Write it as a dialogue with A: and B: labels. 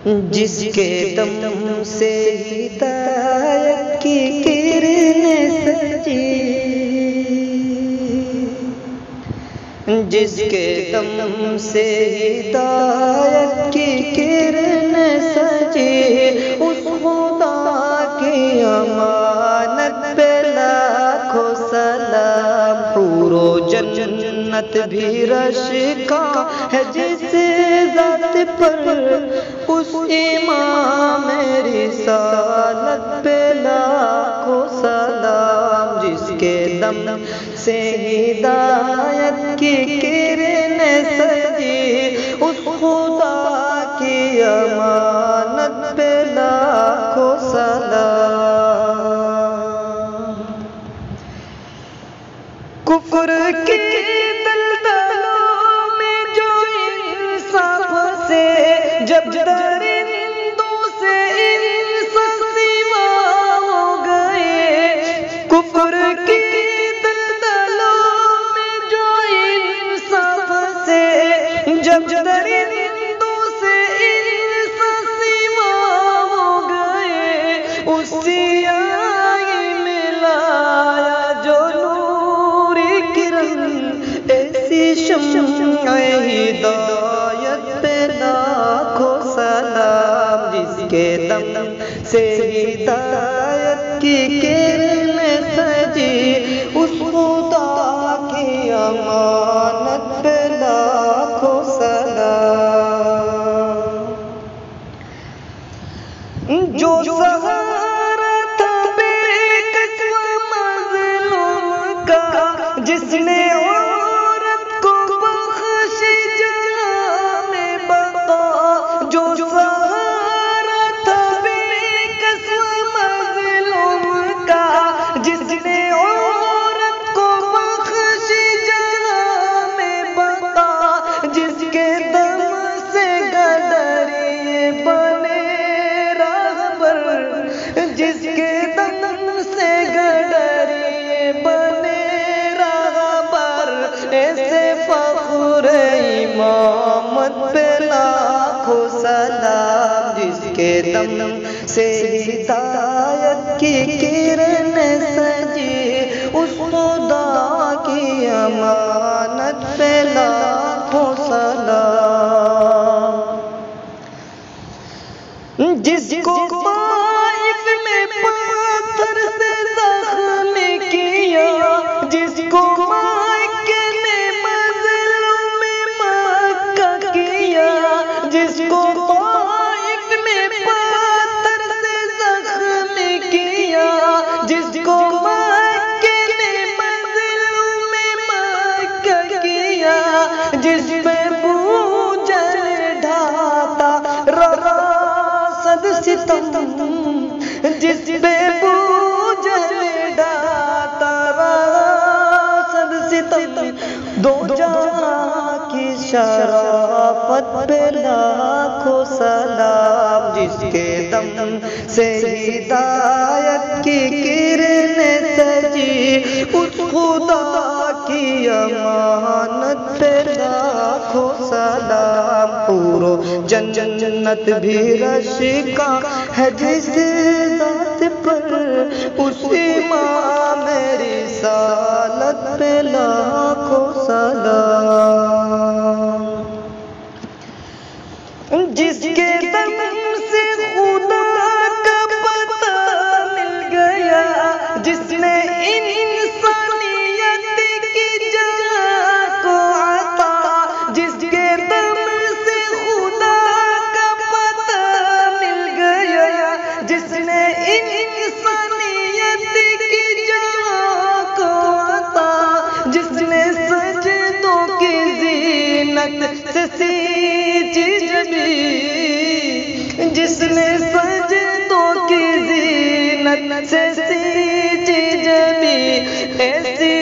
A: جس کے دم سے ہدایت کی کرنیں سجی، جس کے دم سے ہدایت کی کرنیں سجی، اس خدا کی امانت پہ لاکھوں سلام۔ حور و جنت بھی رش کا ہے جس ذات پر، اس امام رسالت پہ لاکھوں سلام۔ جس کے دم سے ہدایت کی کرنیں سجی، اس خدا کی امانت پہ لاکھوں سلام۔ کفر کی دلدلوں میں جو انصاف سے جب درندوں سے انصاف سوا ہو گئے، کفر کی دلدلوں میں جو انصاف سے جب درندوں سے انصاف سوا ہو گئے، اس سیاہی میں لایا جو نوری کرن، ایسی شمع ہدایت پہ لاکھوں سلام۔ جس کے دم سے ہدایت کی کرنیں سجی، اس خدا کی امانت پہ لاکھوں سلام۔ جو سہارا تھا بے کس و مظلوم کا، جس نے عورت کو بخشی جہاں میں بقا، جو سہارا تھا بے کس و مظلوم کا، جس نے عورت کو بخشی جہاں میں بقا، جس کے دم سے گدریے بنے راہبر، جس کے دم سے گدریے بنے راہبر، ایسے فخر امامت پہ لاکھوں سلام۔ جس کے دم سے ہدایت کی کرنیں سجی، اس خدا کی امانت پہ لاکھوں سلام۔ جس کو طائف میں پتھر سے زخم کیا، جس کو مکہ نے مظلوم مکہ کیا، جس کو طائف میں پتھر سے زخم کیا، جس کو مکہ نے مظلوم مکہ کیا، جس پہ بوجھل ڈھاتا راصد ستم، جس پہ بوجھل ڈھاتا راصد ستم، دو جہاں کی شرافت پہ لاکھوں سلام۔ جس کے دم سے ہدایت کی کرنیں سجی، اس خدا کی امانت پہ لاکھوں سلام۔ حور و جنت بھی رش کا ہے جس ذات پر، اس امام رسالت پہ لاکھوں سلام۔ جس کے دم سے خدا کا پتہ مل گیا، جس نے انسانیت کی جگہ کو عطا، جس کے دم سے خدا کا پتہ مل گیا، جس نے انسانیت کی جگہ کو عطا، جس نے سجدوں کی زینت سے سینچی جبیں، جس نے سجدوں کی زینت سے سینچی جبیں، ایسی